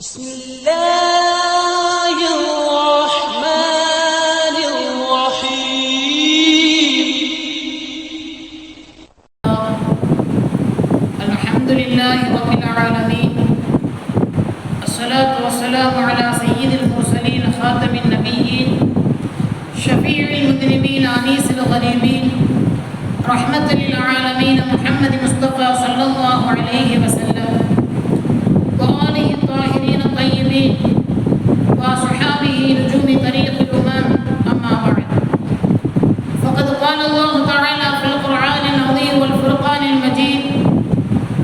بسم الله الرحمن الرحيم الحمد لله رب العالمين الصلاة والسلام على سيد المرسلين خاتم النبيين شفيع المذنبين أنيس الغريبين رحمة للعالمين محمد مصطفى صلى الله عليه وسلم وآله الطاهرين الطيبين وصحابه نجوم طريق الأمم أما بعد فقد قال الله تعالى في القرآن العظيم والفرقان المجيد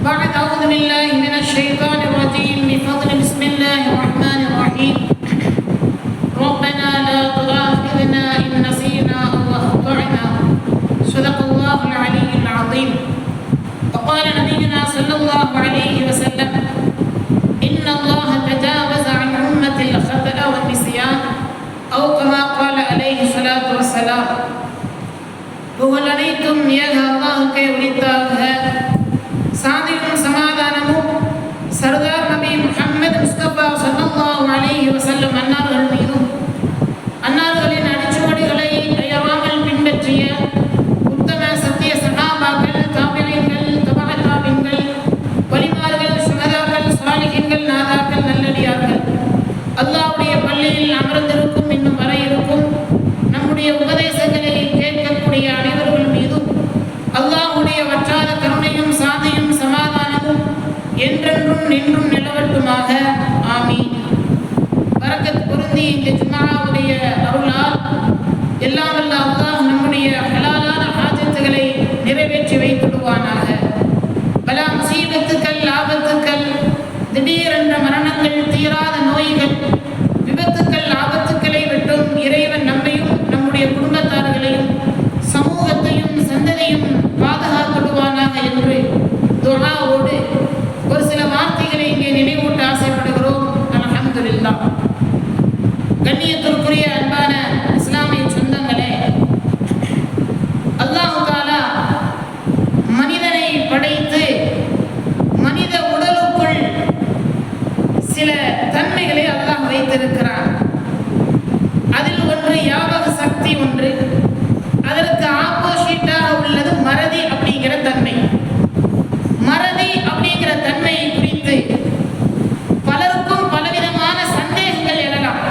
بعد أعوذ بالله من الشيطان الرجيم بفضل بسم الله الرحمن الرحيم ربنا لا تؤاخذنا إن نسينا أو أخطأنا صدق الله العلي العظيم وقال نبينا صلى الله عليه وسلم إن الله تجاوز عن أمة الخطأ والنسيان أو كما قال عليه الصلاة والسلام புகழ் அனைத்தும் ஏக அல்லாஹ்வுக்கே உரித்தாக. சாந்தியும் சமாதானமும் சர்தார் நபி முஹம்மது முஸ்தபா ஸல்லல்லாஹு அலைஹி வஸல்லம் அன்னார்கள் மீதும் அன்னார்களின் அடிச்சுவடிகளை அயராமல் பின்பற்றிய உத்தம சத்திய சஹாபாக்கள், தாபிஈன்கள், தபஅ தாபிஈன்கள், வலிமார்கள், சுஹதாக்கள், சாலிஹீன்கள், நாதாக்கள், நல்லடியார்கள் அல்லாஹ்வுடைய பள்ளியில் அமர்ந்திருக்கும் இன்னும் வர இருக்கும் நம்முடைய உபதேசங்களை கேட்கக்கூடிய அனைவர்கள் மீதும் அல்லாஹ்வுடைய வற்றாத கருணையும் சாந்தியும் சமாதானமும் என்றென்றும் நின்றும் நிலவட்டுமாக. ஆமீன். பரக்கத் பொருந்தி இந்த ஜும்ஆவுடைய அருளால் எல்லாம் வல்ல அல்லாஹ் நம்முடைய ஹலாலான ஹாஜத்துகளை நிறைவேற்றி வைத்திடுவானாக. பலா முசீபத்துக்கள், ஆபத்துக்கள், திடீரென்ற மரணங்கள், தீராத நோய்கள், விபத்துக்கள், ஆபத்துக்களை விட்டும் இறைவன் நம்மையும் நம்முடைய குடும்பத்தார்களையும் சமூகத்தையும் சந்ததியும் பாதுகாத்துடுவானாக என்று துஆவோடு ஒரு சில வார்த்தைகளை இங்கே நினைவூட்ட ஆசைப்படுகிறோம். அல்ஹம்துலில்லாஹ். கண்ணியத்திற்குரிய அன்பான இஸ்லாமிய சொந்தங்களே, அல்லாஹ் தஆலா மனிதனை படைத்து மனித உடலுக்குள் சில தன்மைகளை அல்லாஹ் வைத்திருக்கிறார். அதில் ஒன்று ஞாபக சக்தி, ஒன்று அதற்கு ஆப்போசிட்டாக உள்ளது மறதி அப்படிங்கிற தன்மை. மறதி அப்படிங்கிற தன்மையை குறித்து பலருக்கும் பலவிதமான சந்தேகங்கள் எழலாம்.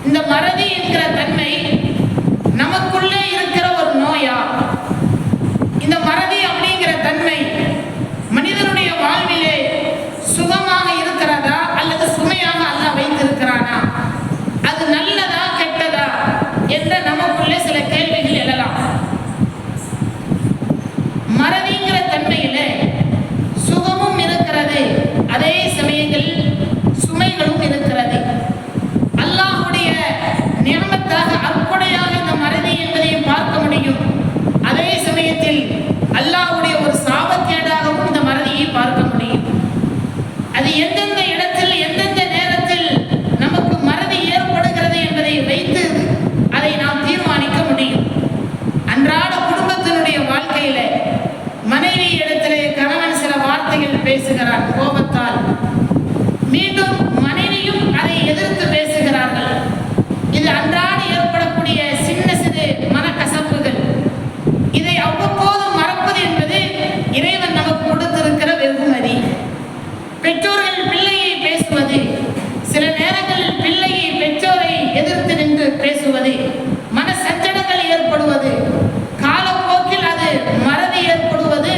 இந்த மறதி என்கிற தன்மை நமக்குள்ளே இருக்கிற ஒரு நோயா? இந்த மறதி அப்படிங்கிற தன்மை மனிதனுடைய வாழ்விலே சுகமாக இருக்கிறதா அல்லது சுமையாக அல்லாஹ் வைத்திருக்கிறானா? அது நல்லதா கெட்டதா என்ற நமக்குள்ளே சில கேள்விகள் எழலாம். மறதிங்கிற தன்மையில சுகமும் இருக்கிறது, அதே சமயங்களில் சுமைகளும் இருக்கிறது. அல்லாஹ்வுடைய நியமத்தாக அற்புடையாக இந்த மறதி என்பதை பார்க்க முடியும். அதே சமயத்தில் அல்லாஹ்வுடைய ஒரு சாபக்கேடாகவும் இந்த மறதியை பார்க்க முடியும். அது எந்தெந்த இடத்தில் எந்தெந்த நேரத்தில் நமக்கு மறதி ஏற்படுகிறது என்பதை வைத்து அதை நாம் தீர்மானிக்க முடியும். அன்றாட குடும்பத்தினுடைய வாழ்க்கையில மனைவி இடத்திலே கணவன் சில வார்த்தைகள் பேசுகிறார் கோபத்தால், மீண்டும் மனைவியும் அதை எதிர்த்து பேசுகிறார்கள். இது அன்றாட ஏற்படக்கூடிய சின்ன சிறு மனக்கசப்புகள். இதை அவ்வப்போது மறப்பது என்பது இறைவன் நமக்கு கொடுத்திருக்கிற வெகுமதி. பெற்றோர்கள் பிள்ளையை பேசுவது, சில நேரங்களில் பிள்ளையை பெற்றோரை எதிர்த்து நின்று பேசுவது, மன சஞ்சலங்கள் ஏற்படுவது, காலப்போக்கில் அது மறதி ஏற்படுவது,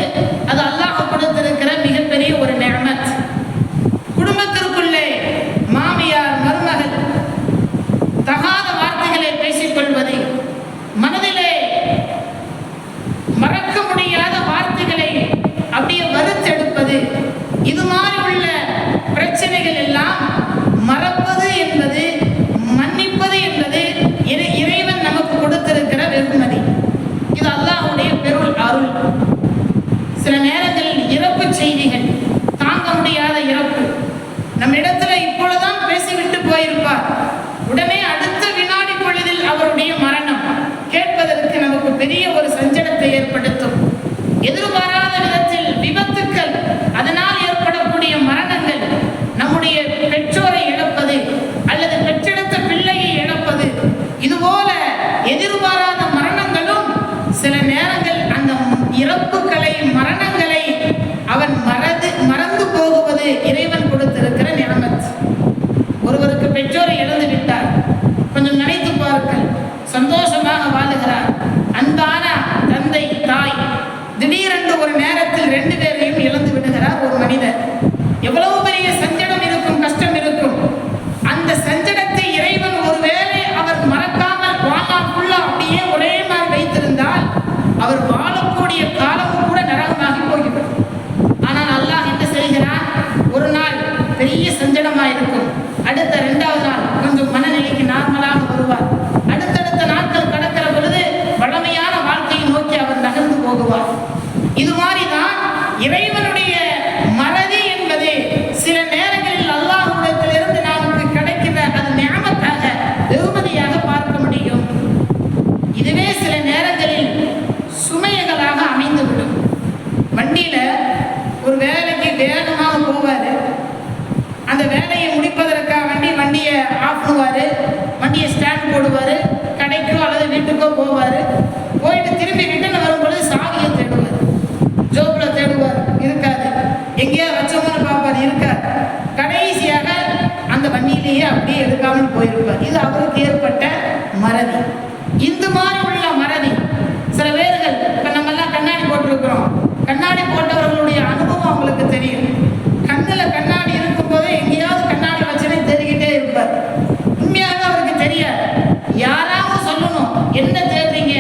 அது அல்லாஹ் கொடுத்திருக்கிற மிகப்பெரிய ஒரு நிஅமத். குடும்பத்திற்குள்ளே மாமியார் மருமகள் தகாத வார்த்தைகளை பேசிக்கொள்வது, மனதிலே மறக்க முடியாத வார்த்தைகளை அப்படியே வறுத்தெடுப்பது, இது மாதிரி உள்ள பிரச்சனைகள் எல்லாம் மறப்பது என்பது, மன்னிப்பது என்பது இறைவன் நமக்கு கொடுத்திருக்கிற வெகுமதி. இது அல்லாஹ்வுடைய பெருள் அருள். சில நேரங்களில் இறப்பு செய்திகள், தாங்க முடியாத இறப்பு, நம்ம இடத்துல இப்பொழுதுதான் பேசிவிட்டு போயிருப்பார், உடனே அடுத்த வினாடி பொழுதில் அவருடைய மரணம் கேட்பதற்கு நமக்கு பெரிய ஒரு சஞ்சலத்தை ஏற்படுத்தும். எதிர்பாராத விதத்தில் விபத்துக்கள், அதனால் ஏற்படக்கூடிய மரணங்கள் நம்முடைய கொடுத்திருக்கிற நியமத். ஒருவருக்கு பெற்றோரை இழந்து விட்டார், கொஞ்சம் நினைத்து பாருங்கள். சந்தோஷமாக வாழுகிறார், அன்பான தந்தை தாய், திடீரென்று ஒரு நேரத்தில் 2 பேரையும் இழந்து விடுகிறார் ஒரு மனிதர். எவ்வளவு பெரிய சஞ்சடம் இருக்கும், கஷ்டம் இருக்கும். அந்த சஞ்சடத்தை இறைவன் ஒருவேளை அவர் மறக்காமல் வாழ்நாளுக்குள்ள அப்படியே ஒரே மாதிரி வைத்திருந்தால் அவர் வாழக்கூடிய காலமும் கூட நரகமாகி போய்விடும். ஆனால் அல்லாஹ் என்ன செய்கிறான்? ஒரு நாள் பெரிய சஞ்சடமாக இருக்கும், அடுத்த 2வது நாள் கொஞ்சம் மனநிலைக்கு நார்மலாக வருவார். அடுத்தடுத்த நாட்கள் கடக்கிற பொழுது வளமையான வாழ்க்கையை நோக்கி அவர் நகர்ந்து போகுவார். இது மாதிரிதான் இறைவனுடைய மறதி என்பது சில நேரங்களில் அல்லாஹ்விடத்திலிருந்து நமக்கு கிடைக்கிற அது நியமத்தாக வெகுமதியாக பார்க்க முடியும். இதுவே சில நேரங்களில் சுமைகளாக அமைந்துவிடும். வண்டியில ஒரு வேலைக்கு வேகமாக போவாரு, அந்த வேலையை முடிப்பதற்காக வேண்டி வண்டியை ஆஃப் பண்ணுவாரு, வண்டியை ஸ்டாண்ட் போடுவாரு, கடைக்கோ அல்லது வீட்டுக்கோ போவாரு. போயிட்டு திரும்பி ரிட்டர்ன் வரும்பொழுது சாவியை தேடுவார், ஜோப்ல தேடுவார், இருக்காது. எங்கேயா வச்சோம்னு பார்ப்பார், இருக்காது. கடைசியாக அந்த வண்டியிலேயே அப்படியே எடுக்காமல் போயிருப்பார். இது அவருக்கு ஏற்பட்ட மறதி. இந்த மாதிரி உள்ள மறதி சில பேர்கள், இப்போ நம்ம எல்லாம் கண்ணாடி போட்டிருக்கிறோம், கண்ணாடி போட்டவர்களுடைய அனுபவம் அவங்களுக்கு தெரியும். கண்ணில் கண்ணாடி இருக்கும் போதே எங்கேயாவது கண்ணாடி வச்சனே தேடிக்கிட்டே இருப்பார். உண்மையாக அவருக்கு தெரியாது. யாராவது சொல்லணும், என்ன தேடுறீங்க?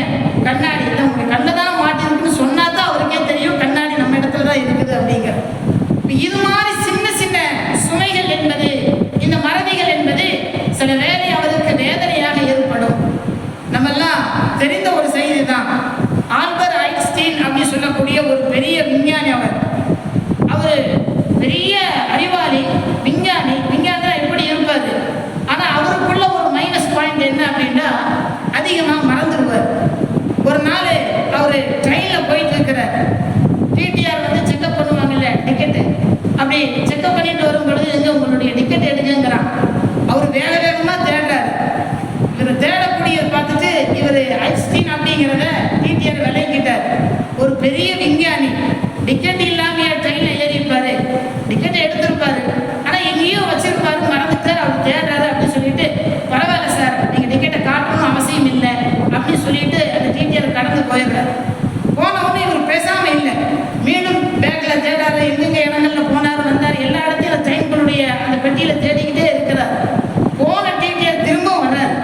கண்ணாடி இல்லை, உங்க கண்ணில் தான் மாட்டிருக்குன்னு சொன்னா தான் அவருக்கே தெரியும் கண்ணாடி நம்ம இடத்துல தான் இருக்குது அப்படிங்கிற. இது மாதிரி சின்ன சின்ன சுமைகள் என்பது, இந்த மறதிகள் என்பது சில வேளை அவருக்கு வேதனையாக ஏற்படும். நம்மெல்லாம் தெரிந்த ஒரு செய்தி தான். ஆல்பர்ட் ஐன்ஸ்டீன் அப்படின்னு சொல்லக்கூடிய ஒரு பெரிய விஞ்ஞானி. அவர் பெரிய அறிவாளி, விஞ்ஞானி. விஞ்ஞானம் எப்படி இருப்பாரு? ஆனால் அவருக்குள்ள ஒரு மைனஸ் பாயிண்ட் என்ன அப்படின்னா, அதிகமாக மறந்துடுவார். ஒரு நாள் அவர் ட்ரெயினில் போயிட்டு இருக்கிறார். டிடிஆர் வந்து செக்அப் பண்ணுவாங்கல்ல, டிக்கெட்டு. அப்படி செக்அப் பண்ணிட்டு வரும் பொழுது, எங்க உங்களுடைய டிக்கெட் எடுங்கிறான். அவர் வேக வேகமாக தேடுறாரு. இவர் தேடக்கூடியதை பார்த்துட்டு இவர் ஐன்ஸ்டீன் அப்படிங்கிறத டிடிஆர் விளங்கிட்டார். ஒரு பெரிய விஞ்ஞானி டிக்கெட் இல்லாமையே ட்ரெயினில் ஏறிப்பாரு, டிக்கெட்டை எடுத்திருப்பாரு, ஆனால் எங்கேயோ வச்சிருப்பாரு, மறந்துட்டார். அவர் தேடுறாரு அப்படின்னு சொல்லிட்டு, பரவாயில்ல சார், நீங்கள் டிக்கெட்டை காட்டணும் அவசியம் இல்லை அப்படின்னு சொல்லிட்டு அந்த டிடிஆர் கடந்து போயிடுறாரு. போனவொடனே இவர் பேசாமல் இல்லை, மீண்டும் பேக்கில் தேடாரு, எங்கெங்க இடங்கள்ல போனார் வந்தார், எல்லா இடத்தையும் ட்ரெயின்களுடைய அந்த பெட்டியில் தேடிக்கிட்டே இருக்கிறார். போன டிடிஆர் திரும்ப வர்றார்,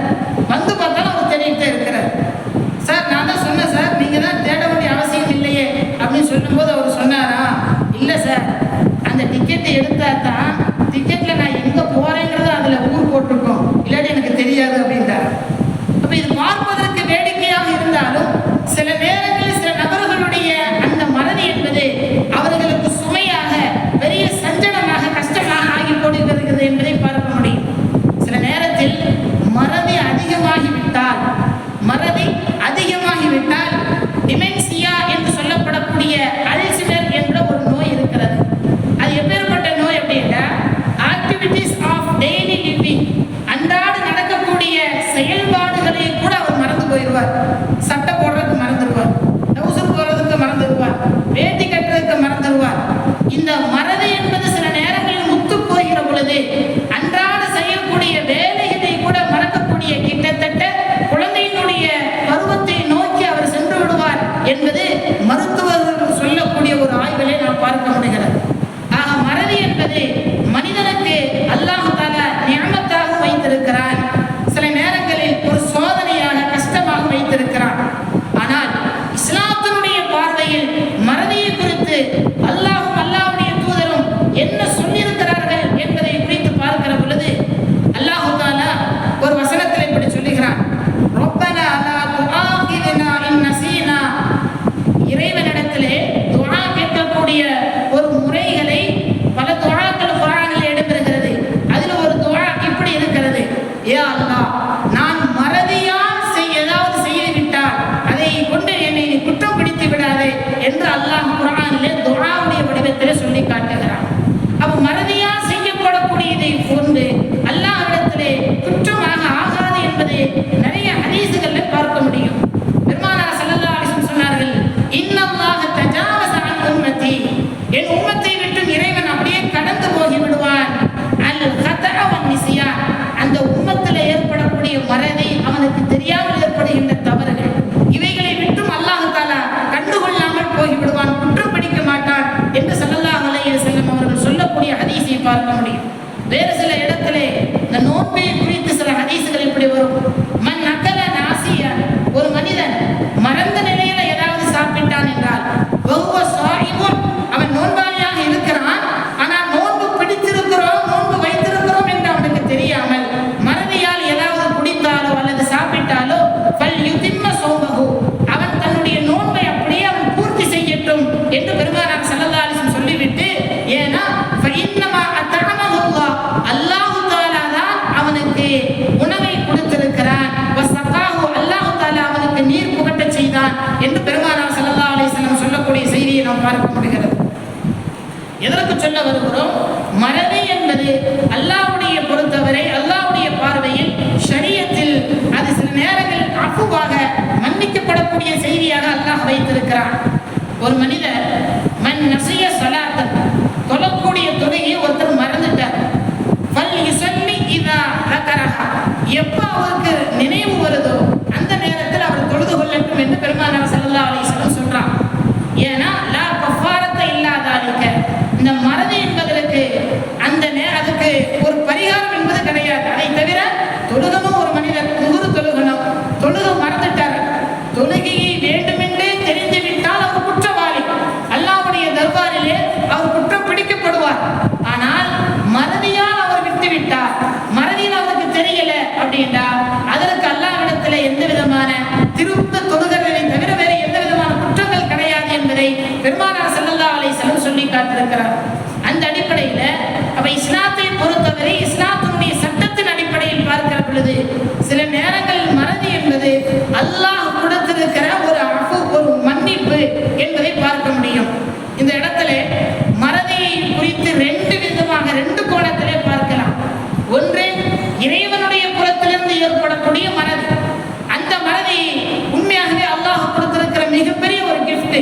வந்து பார்த்தாலும் அவர் தேடிக்கிட்டே இருக்கிறார். சார், நான் தான் சொன்னேன் சார், நீங்கள் தான் தேட வேண்டிய அவசியம் இல்லையே அப்படின்னு சொல்லும்போது அவர் சொன்னாரா, இல்லை சார், அந்த டிக்கெட்டை எடுத்தா தான் டிக்கெட்டில் நான் எங்கே போகிறேங்கிறத அதில் ஊர் போட்டிருக்கோம், இல்லாட்டி எனக்கு தெரியாது அப்படின்றார். அப்போ இது பார்ப்பதற்கு வேடிக்கையாக இருந்தாலும் சில நேரங்களில் சில நபர்களுடைய அந்த மறதி என்பது அவர்களுக்கு சுமையாக, பெரிய சஞ்சலமாக, கஷ்டமாக ஆகி போடுகிறது என்பதை பார்க்க முடியும். சில நேரத்தில் மறதி அதிகமாகிவிட்டால் டிமென்சியா என்று சொல்லப்படக்கூடிய அல்சைமர் என்ற ஒரு நோய் இருக்கிறது. அது எப்பேற்பட்ட நோய் அப்படின்னா, ஆக்டிவிட்டிஸ் ஆஃப் டெய்லி லிவிங், அன்றாட நடக்கக்கூடிய செயல்பாடுகளை கூட அவர் மறந்து போயிடுவார். சட்டை போடுறதுக்கு மறந்துடுவார், டவுசர் போடுறதுக்கு மறந்துடுவார், வேட்டி கட்டுறதுக்கு மறந்துடுவார். இந்த மறதி என்பது சில நேரங்களில் முத்து போகிற பொழுது அன்றாட செய்யக்கூடிய வேலைகளை கூட மறக்கக்கூடிய, கிட்டத்தட்ட குழந்தையினுடைய பருவத்தை நோக்கி அவர் சென்று விடுவார் என்பது மருத்துவர்கள் சொல்லக்கூடிய ஒரு ஆய்விலே நாம் பார்க்க முடிகிறது. ஆக மறதி என்பது மனிதனுக்கு அல்லாஹ் தஆலா நியமத்தாக வைத்திருக்கிறான். சில நேரங்களில் ஒரு சோதனையாக, கஷ்டமாக வைத்திருக்கிறான். ஆனால் இஸ்லாத்தினுடைய பார்வையில் மறதியை குறித்து அல்லாஹ்வும் அல்லாஹ்வுடைய தூதரும் என்ன சொல்லியிருக்கிறார்கள் என்பதை குறித்து பார்க்கிற பொழுது அல்லாஹ் தஆலா ஒரு வசனத்தில் இப்படி சொல்லுகிறான், ரப்பனா லா துஆகிதுனா இன் நஸீனா. இறைவனிடத்திலே துஆ கேட்கக்கூடிய ஒரு முறைகளை பல துஆக்கள் குர்ஆனில் இடம்பெறுகிறது. அதில் ஒரு துஆ இப்படி இருக்கிறது, யா அல்லாஹ், நான் மறதியால் ஏதாவது செய்து விட்டால் அதை கொண்டு என்னை குற்றம் பிடித்து விடாதே என்று அல்லாஹ் குர்ஆனிலே துஆவுடைய வடிவத்திலே சொல்லி காட்டுகிறான். அப்ப மறதியால் செய்யப்படக்கூடியதை கொண்டு அல்லாஹ்விடத்திலே குற்றமாக ஆகாது என்பதை நிறைய ஹதீஸ்கள்ல பார்க்க முடியும். பெருமானார் ஸல்லல்லாஹு அலைஹி வஸல்லம் சொன்னார்கள், இன்னல்லாஹ தஜாவஸ அன் உம்மத்தி, என் உம்மத்தை விட்டு இறைவன் அப்படியே கடந்து போகி விடுவான் வேறு சில இடத்திலே இந்த நோன்பை குறித்து சில ஹதீசுகள் இப்படி வரும். மன் நக்கல நாசியா, ஒரு மனிதன் மறந்த நிலையில ஏதாவது சாப்பிட்டான் என்றால் வஹுவ ஸாயிமுன், அவன் நோன்பாளியாக இருக்கிறான், ஆனால் நோன்பு பிடித்திருக்கிறோம் நோன்பு வைத்திருக்கிறோம் என்று அவனுக்கு தெரியாமல் மறதியால் ஏதாவது குடித்தாலோ அல்லது சாப்பிட்டாலோ ஃபல் யுதிம்ம ஸௌமஹு, அவன் தன்னுடைய நோன்பை அப்படியே அவன் பூர்த்தி செய்யட்டும் என்று பெருமானார் ஸல்லல்லாஹு அலைஹி வஸல்லம் சொல்லிவிட்டு, ஏனா ஃபஇன்னமா அத்அமஹுல்லாஹ், அல்லாஹ் தஆலா தான் அவனுக்கு உணவை கொடுத்திருக்கிறான், வஸகாஹு, அல்லாஹ் தஆலா அவனுக்கு நீர் புகட்ட செய்தான் என்று பெருமானார் ஸல்லல்லாஹு அலைஹி வஸல்லம் சொல்லக்கூடிய செய்தியை நாம் பார்க்க முடிகிறது. எதற்கு சொல்ல வருகிறோம்? மறதி என்பது அல்லாஹ்வுடைய பொறுத்தவரை அல்லாஹ்வுடைய பார்வையில் ஷரியத்தில் அது சில நேரங்களில் அஃபுவாக மன்னிக்கப்படக்கூடிய செய்தியாக அல்லாஹ் வைத்திருக்கிறான். ஒரு மனிதர் மன் நசிய ஸலாத்தன், தொழக்கூடிய தொழுகையை ஒருத்தர் மறந்துட்டார், ஃபல் யுஸல்லி இதா ரகரஹா, எப்போ அவருக்கு நினைவு வருதோ அந்த நேரத்தில் அவர் தொழுது கொள்ளட்டும் என்று பெருமானார் ஸல்லல்லாஹு அலைஹி வஸல்லம் சொல்றான். ஏன்னா லா கஃபாரத்த இல்லா தாலிக, இந்த மறதி என்பதற்கு அதுக்கு ஒரு பரிகாரம் என்பது கிடையாது. அதை தவிர தொழுகணும், ஒரு மனிதர் தொழுகணும், தொழுக மறந்துட்டார், தொழுகையை வேண்டுமென்றே தெரிந்து விட்டால் அவர் குற்றவாளி, அல்லாஹ்வுடைய தர்பாரிலே அவர் குற்றம் பிடிக்கப்படுவார். ஆனால் மறதியால் அவர் விட்டுவிட்டார், மறதியில் அவருக்கு தெரியல அப்படின்னா அதற்கு அல்லாஹ்விடத்தில் எந்த விதமான திரும்ப தொழுகிறதை தவிர வேறு எந்த விதமான குற்றங்கள் கிடையாது என்பதை பெருமானார் ஸல்லல்லாஹு அலைஹி வஸல்லம் சொல்லி காட்டியிருக்கிறார். அந்த அடிப்படையில் அப்ப இஸ்லாத்தை பொறுத்தவரை இஸ்லாத்தினுடைய சட்டத்தின் அடிப்படையில் பார்க்கிற பொழுது சில நேரங்களில் மறதி என்பது அல்லாஹ் கொடுத்திருக்கிற ஒரு அஃபு, ஒரு மன்னிப்பு என்பதை பார்க்க முடியும். இந்த இடத்துல மறதியை குறித்து ரெண்டு விதமாக ரெண்டு கோணத்திலே பார்க்கலாம். ஒன்று இறைவனுடைய புறத்திலிருந்து ஏற்படக்கூடிய மறதி. அந்த மறதி உண்மையாகவே அல்லாஹ் கொடுத்திருக்கிற மிகப்பெரிய ஒரு கிஃப்ட்.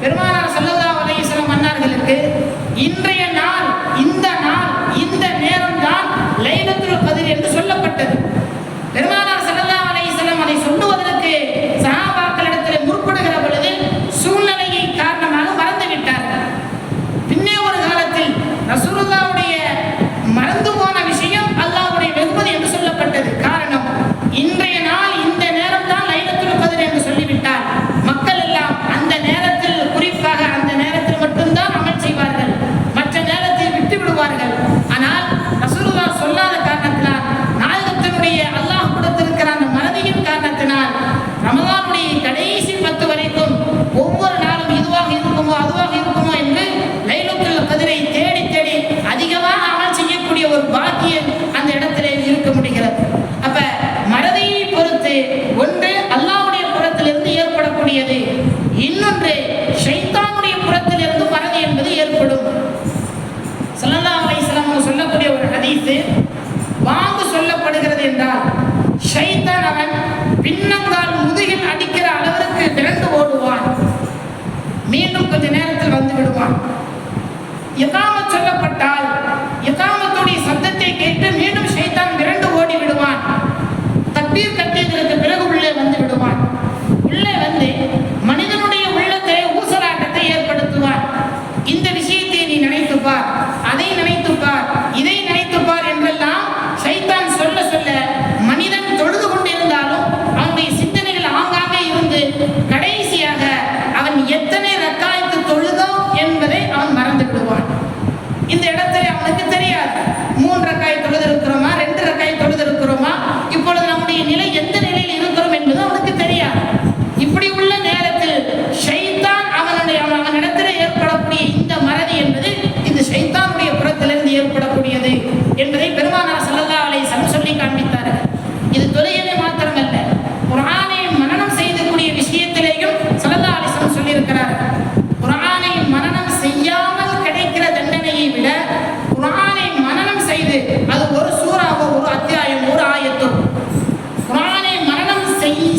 பெருமானார் ஸல்லல்லாஹு அலைஹி வஸல்லம் மன்னர்களுக்கு இன்றைய நாள், இந்த நாள், இந்த நேரம் தான் லைலத்துல் கத்ர் என்று சொல்லப்பட்டது. பெருமானார் ஸல்லல்லாஹு அலைஹி வஸல்லம் அதை சொல்லுவதற்கு சஹாபாக்களிடத்தில் முற்படுகிற பொழுது சூழ்நிலையை காரணமாக மறந்து விட்டார்கள். பின்னே ஒரு காலத்தில் ரசூலுல்லாஹ்வுடைய மறந்து போன விஷயம் அல்லாஹ்வுடைய வெகுமதி என்று சொல்லப்பட்டது. காரணம், இன்றைய நாள் இந்த நேரம் தான் லைலத்துல் கத்ர் என்று சொல்லிவிட்டால் மக்கள் எல்லாம் அந்த நேரத்தில், குறிப்பாக அந்த நேரத்தில் மட்டும்தான் அமல் செய்வார்கள், மற்ற நேரத்தில் விட்டு விடுவார்கள். ஆனால் ரசூலுல்லாஹ் சொல்லாத காரணத்தினால், நாயகத்தினுடைய அல்லாஹ் கொடுத்திருக்கிற அந்த மறதியின் காரணத்தினால் ரமலானுடைய கடைசி 10 வரைக்கும் ஒவ்வொரு நாளும் இதுவாக இருக்குமோ அதுவாக இருக்குமோ என்று லைலத்துல் கத்ரை தேடி தேடி அதிகமாக அமல் செய்யக்கூடிய ஒரு பாக்கியம் அந்த இடத்திலே இருக்க முடிகிறது. அப்ப மறதியை பொறுத்து ஒன்று அல்லாஹ்வுடைய புறத்திலிருந்து ஏற்படக்கூடியது, இன்னொன்று ஷைத்தானுடைய புறத்திலிருந்து மறதி என்பது ஏற்படும். ஸல்லல்லாஹு அலைஹி வஸல்லம் சொல்லக்கூடிய ஒரு ஹதீஸ், வாங்கு சொல்லப்படுகிறது என்றால் ஷைத்தான் அவன் பின்னங்கால் முதுகில் அடிக்கிற அளவிற்கு விரண்டு ஓடுவான், மீண்டும் கொஞ்ச நேரத்தில் வந்து விடுவான். இகாமத் சொல்லப்பட்டால் இகாமத்துடைய சத்தத்தை கேட்டு மீண்டும் ஷைத்தான் விரண்டு ஓடி விடுவான். தக்பீர் கட்டியதற்கு பிறகு உள்ளே வந்து விடுவான். உள்ளே வந்து மனிதனுடைய உள்ளத்தை ஊசலாட்டத்தை ஏற்படுத்துவான். இந்த விஷயத்தை நீ நினைத்துப்பார், அதை நினைத்துப்பார், இதை நினைத்துப்பார் என்றெல்லாம் ஷைத்தான் சொல்ல சொல்ல மனிதன் தொழுது கொண்டிருந்தாலும் அவனுடைய சிந்தனைகள் ஆங்காங்கே இருந்து கடைசியாக அவன் எத்தனை ரக்காயத்து தொழுதோம் என்பதை அவன் மறந்து விடுவான். இந்த இடத்துல அவனுக்கு தெரியாது 3 ரக்காய் தொழுது இருக்கிறோமா, 2 ரக்காய் தொழுது இருக்கிறோமா, இப்பொழுது நம்முடைய நிலை எந்த நிலையில் இருக்கிறோம் என்பது அவனுக்கு தெரியாது. இப்படி உள்ள நேரத்தில் ஷைத்தான் அவனிடத்தில் ஏற்படக்கூடிய இந்த மறதி என்பது இந்த ஷைத்தானுடைய புறத்திலிருந்து ஏற்படக்கூடியது என்பதை பெருமானார் ஸல்லல்லாஹு அலைஹி வஸல்லம் சொல்லி காண்பித்தார்கள். இது தொழுகையை மாத்திரமல்ல, குர்ஆனை மனனம் செய்யக்கூடிய விஷயத்திலேயும் ஸல்லல்லாஹு அலைஹி வஸல்லம் சொல்லியிருக்கிறார்கள். குர்ஆனை மனனம் செய்யாமல் கிடைக்கிற தண்டனையை விட குர்ஆனை மனனம் செய்து அது ஒரு சூறாவோ, ஒரு அத்தியாயம், ஒரு ஆயத்தோ, குர்ஆனை மனனம்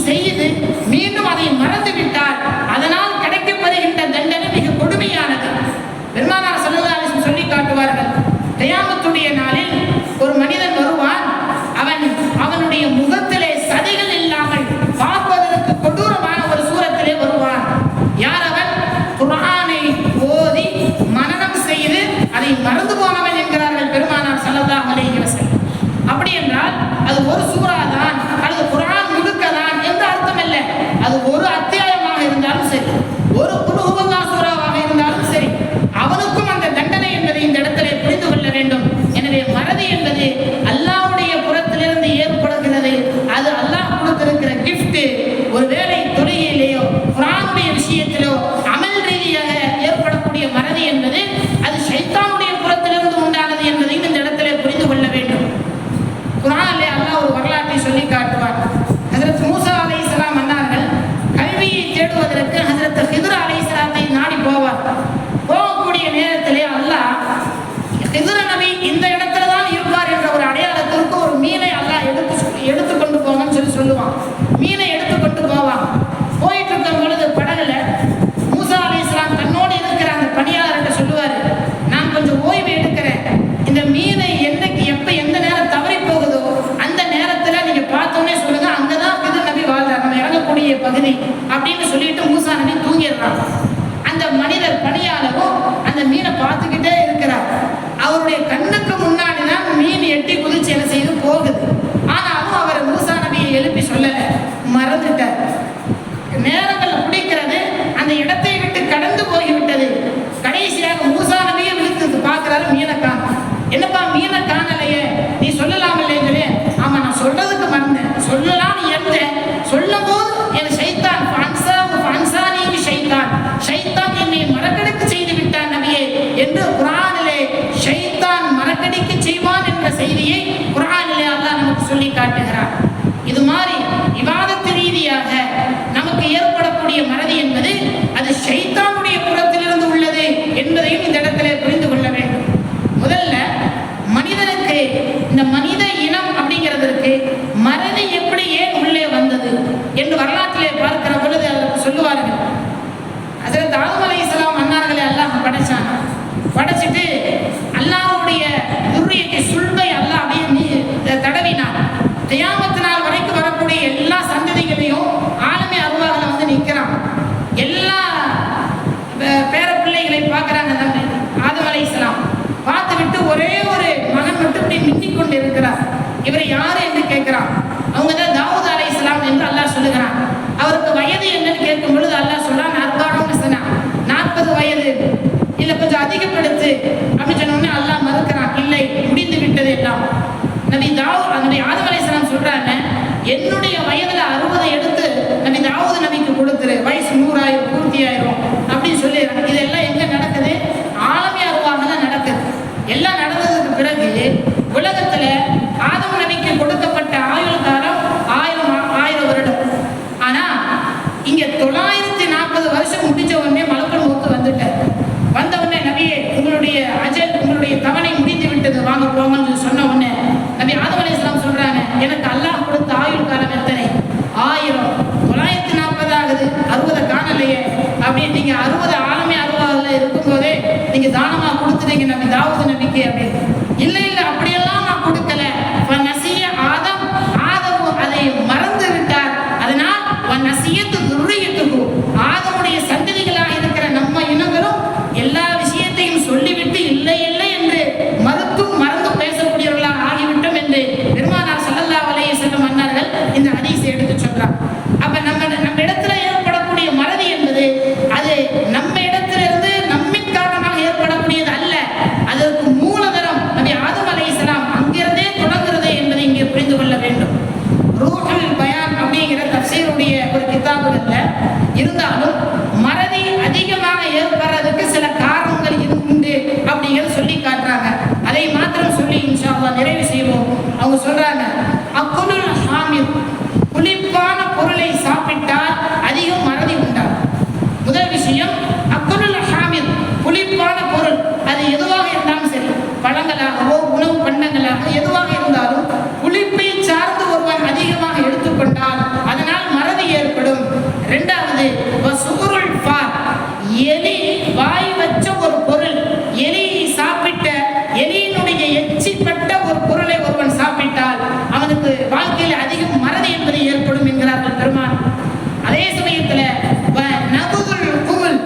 செய்து மீண்டும் அதை மறந்து விட்டால் அதனால் கிடைக்கப்படுகின்ற தண்டனை மிக கொடுமையானது. பெருமானார் ஸல்லல்லாஹு அலைஹி வஸல்லம் சொல்லி காட்டுவார்கள், கியாமத்துடைய நாளில் ஒரு மனிதன் வருவான், அவனுடைய முகத்திலே சதைகள் இல்லாமல் பார்ப்பதற்கு கொடூரமான ஒரு சூரத்திலே வருவான். யார் அவன்? குர்ஆனை ஓதி மனனம் செய்து அதை மறந்து போனவன் என்கிறார்கள் பெருமானார் ஸல்லல்லாஹு என்பது அல்லாஹ்வுடைய புறத்திலிருந்து ஏற்படுகிறது. அது அல்லாஹ் கொடுத்திருக்கிற கிஃப்ட். ஒருவேளை தொழுகையிலேயோ குர்ஆனுடைய விஷயத்திலோ அமல் ரீதியாக ஏற்படக்கூடிய மறதி என்பது அது ஷைத்தானுடைய புறத்திலிருந்து உண்டானது என்பதையும் இந்த இடத்திலே புரிந்து கொள்ள வேண்டும். குர்ஆனிலே அல்லாஹ் ஒரு வரலாற்றை சொல்லி காட்டுவார். ஹஜ்ரத் மூசா அலைஹிஸ்ஸலாம் அன்னார்கள் கல்வியை தேடுவதற்கு ஹஜ்ரத் ஹித்ர் அலைஹிஸ்ஸலாத்தை நாடி போவார். போகக்கூடிய நேரத்திலே அல்லாஹ் ஹித்ர் நபி இந்த இடத்துல தான் இருப்பார் என்ற ஒரு அடையாளத்திற்கு ஒரு மீனை அல்லாஹ் எடுத்து கொண்டு போங்கன்னு சொல்லுவான். மீனை எடுத்து கொண்டு போவான். போயிட்டு இருக்கும் பொழுது படகுல மூசா அலைஹிஸ்ஸலாம் தன்னோடு இருக்கிற அந்த பணியாளர்கிட்ட சொல்லுவாரு, நான் கொஞ்சம் ஓய்வு எடுக்கிறேன், இந்த மீனை என்னைக்கு எப்ப எந்த நேரம் தவறி போகுதோ அந்த நேரத்துல நீங்க பார்த்தோன்னே சொல்லுங்க, அங்கதான் ஹித்ர் நபி வாழ்றார், நம்ம இறங்கக்கூடிய பகுதி அப்படின்னு சொல்லிட்டு மூசா நபி தூங்கிடுறாங்க. அந்த மனிதர் பணியாளரும் அந்த மீனை பார்த்துக்கிட்டே இருக்கிறார். அவருடைய கண்ணுக்கு முன்னாடி தான் மீன் எட்டி குதிச்சு என்ன செய்து போகுது. ஆனாலும் அவர் மூசா நபியை எழுப்பி சொல்லல, மறந்துட்டார். நேரங்கள் பிடிக்கிறது, அந்த இடத்தை விட்டு கடந்து போய்விட்டது. கடைசியாக மூசா நபியை விழித்து பார்க்கிறாரு, மீனை காணும். என்னப்பா மீனை காணலையே, நீ சொல்லலாம் இல்லைங்களே? ஆமா, நான் சொல்றதுக்கு மறந்தேன், சொல்லலாம்னு இருந்தேன். சொல்லும் போது என் ஷைத்தான் ஷைத்தான் என்னை மறக்கடிக்க செய்து விட்டான் நபியே என்று குர்ஆனிலே ஷைத்தான் மறக்கடிக்க செய்வான் என்ற செய்தியை குர்ஆனிலே அல்லாஹ் நமக்கு சொல்லி காட்டுகிறார். இது மாதிரி இபாதத் ரீதியாக நமக்கு ஏற்படக்கூடிய மறதி என்பது அது ஷைத்தானுடைய புறத்திலிருந்து உள்ளது என்பதையும் இந்த இடத்திலே புரிந்து கொள்ள வேண்டும். முதல்ல மனிதனுக்கு இந்த மனித இனம் அப்படிங்கிறதற்கு மறதி எப்படி ஏன் உள்ளே வந்தது என்று வரலாற்றிலே பார்க்கிற பொழுது அதற்கு சொல்லுவார்கள். ஹஜ்ரத் ஆதம் அலைஹிஸ்ஸலாம் அன்னார்களை அல்லாஹ் படைச்சான். படைச்சிட்டு அல்லாஹ்வுடைய துர்ரியத்தை சுல்பை அல்லாஹ் அப்படியே தடவினான். கியாமத் நாள் வரைக்கும் வரக்கூடிய எல்லா சந்ததிகளையும் ஆலமே அருவாகல வந்து நிற்கிறான். எல்லா பேர பிள்ளைகளை பார்க்குறாங்க. ஆதம் அலைஹிஸ்ஸலாம் பார்த்து விட்டு ஒரே ஒரு மகன் மட்டும் இப்படி மின்னிக் கொண்டு இருக்கிறார். இவர் யாரு என்று கேட்கிறான். அவங்க தான் தாவூத் அலைஹிஸ்ஸலாம் என்று அல்லாஹ் சொல்லுகிறான். அவருக்கு வயது என்னன்னு கேட்கும் பொழுது அல்லாஹ் சொல்றான், 40 வயது, இல்ல கொஞ்சம் அதிகப்படுத்து அப்படின்னு சொன்ன உடனே அல்லாஹ் மறுக்கிறான். இல்லை, முடிந்து விட்டது எல்லாம். நபி ஆதம் அலைஹிஸ்ஸலாம் சொல்றாங்க, என்னுடைய வயதுல 60 எடுத்து நபி தாவூத் நபிக்கு கொடுத்துரு, வயசு 100 பூர்த்தி ஆயிரும் அப்படின்னு சொல்லிடுறாங்க. இதெல்லாம் எங்க நடக்குது? ஆலமே அருவாக தான் நடக்குது. எல்லாம் நடந்ததுக்கு பிறகு உலகத்துல ஆதம் நபிக்கு கொடுக்கப்பட்ட ஆயுள் காலம் 1000 வருடம். ஆனா இங்க 940 வருஷம் முடிஞ்ச உடனே மலக்குள் மௌத் வந்துட்டார். வந்த உடனே நபியே உங்களுடைய அஜல், உங்களுடைய தவணை முடிந்து விட்டது, வாங்க போங்கன்னு சொன்ன உடனே நபி ஆதம் அலைஹிஸ்ஸலாம் சொல்றாங்க, எனக்கு அல்லாஹ் கொடுத்த ஆயுள் காலம் எத்தனை? 1000. 940 ஆகுது, 60 காணலையே. அப்படி நீங்க 60 ஆலமே அருவாகல இருக்கும் போதே நீங்க தானமா கொடுத்துட்டீங்க நபி தாவூத் நபிக்கு அப்படின்னு. இல்ல இல்ல, அப்படியெல்லாம் நான் கொடுக்கல. நசிய ஆதம் அதை மறந்து விட்டார். அதனால் நசியத்து துர்ரியத்துக்கு ஆதமுடைய சந்ததிகளாக இருக்கிற நம்ம இனங்களும் எல்லா விஷயத்தையும் சொல்லிவிட்டு இல்லை இல்லை என்று மறந்து பேசக்கூடியவர்களாக ஆகிவிட்டோம் என்று பெருமானார் ஸல்லல்லாஹு அலைஹி வஸல்லம் அன்னார்கள் இந்த ஹதீஸை எடுத்து சொல்றார். அப்ப நம்ம இடத்துல ஏற்படக்கூடிய மறதி என்பது அது நம்ம இடத்திலிருந்து நம்மின் காரணமாக ஏற்படக்கூடியது அல்ல. அதற்கு மூலதனம் நபி ஆதம் அலைஹிஸ்ஸலாம் அங்கிருந்தே தொடங்குறது என்பதை இங்கே புரிந்து கொள்ள வேண்டும். ரூஹுல் பயான் அப்படிங்கிற தஃசீருடைய ஒரு கிதாபுகள்ல இருந்தாலும் மறதி அதிகமாக ஏற்படுறதுக்கு சில காரணங்கள் உண்டு அப்படிங்கிறத சொல்லி காட்டுறாங்க. அதை மாத்திரம் சொல்லி இன்ஷா அல்லாஹ் நிறைவு செய்வோம். அவங்க சொல்றாங்க, அக்குலுல் ஹாமித், புளிப்பான பொருளை சாப்பிட்டால் அதிகம் மறதி உண்டாகும். முதல் விஷயம், அக்குலுல் ஹாமித், புளிப்பான பொருள், அது எதுவாக இருந்தாலும் சரி, பழங்களாகவோ உணவு பண்டங்களாக எதுவாக இருந்தாலும் புளிப்பை சார்ந்து ஒருவன் அதிகமாக எடுத்துக்கொண்டால் அதனால் மறதி ஏற்படும். இரண்டாவது, வசுகுருல் ஃபார், எலி வாய் வச்ச ஒரு பொருள், எலி சாப்பிட்ட எலியினுடைய எச்சிப்பட்ட ஒரு பொருளை ஒருவன் சாப்பிட்டால் அவனுக்கு வாழ்க்கையில் அதிகம் மறதி என்பது ஏற்படும் என்கிறார்கள் பெருமான். அதே சமயத்தில் நபுதுல் குமுல்,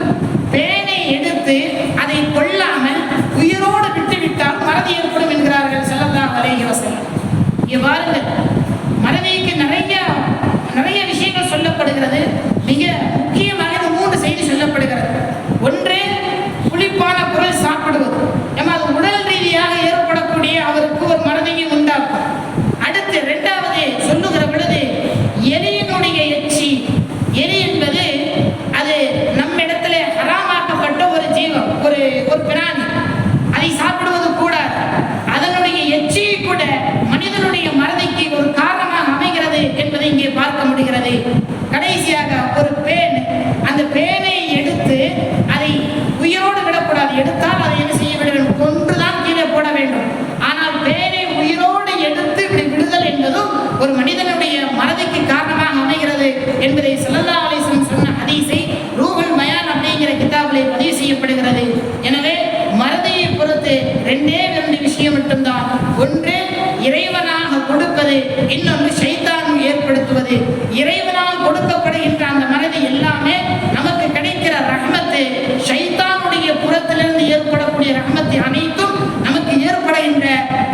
ஏற்படுத்துவது, இன்னொன்று ஷைத்தான் ஏற்படுத்துவது. இறைவனால் கொடுக்கப்படுகின்ற அந்த மறதி எல்லாமே நமக்கு கிடைக்கிற ரஹ்மத்து. ஷைத்தானுடைய புறத்திலிருந்து ஏற்படக்கூடிய ரஹ்மத்து அனைத்தும் நமக்கு ஏற்படுகின்ற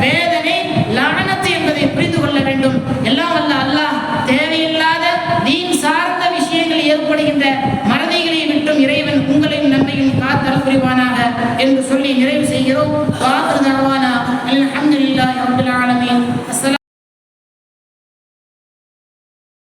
வேதனை, லானத்து என்பதை புரிந்து கொள்ள வேண்டும். எல்லாம் வல்ல அல்லாஹ் தேவையில்லாத தீன் சார்ந்த விஷயங்கள் ஏற்படுகின்ற மறதிகளை விட்டும் இறைவன் உங்களையும் நம்மையும் காத்தல் புரிவானாக என்று சொல்லி நிறைவு